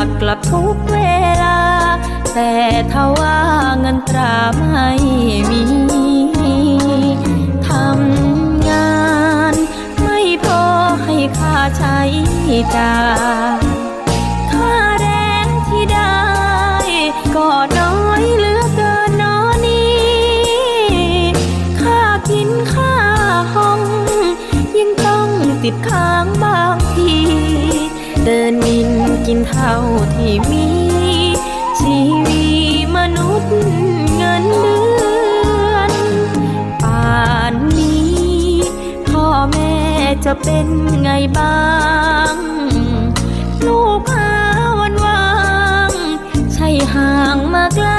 ากกลับทุกเวลาแต่ถ้าว่าเงินตราไม่มีทำงานไม่พอให้ค่าใช้จ่ายค่าแรงที่ได้ก็น้อยเหลือเกินน้อนี้ค่ากินค่าห้องยังต้องติดค้างบางทีเดินดินกินเท่าที่มีชีวิตมนุษย์เงินเดือนป่านนี้พ่อแม่จะเป็นไงบ้างลูกหาวันว่างใช่ห่างมาไกล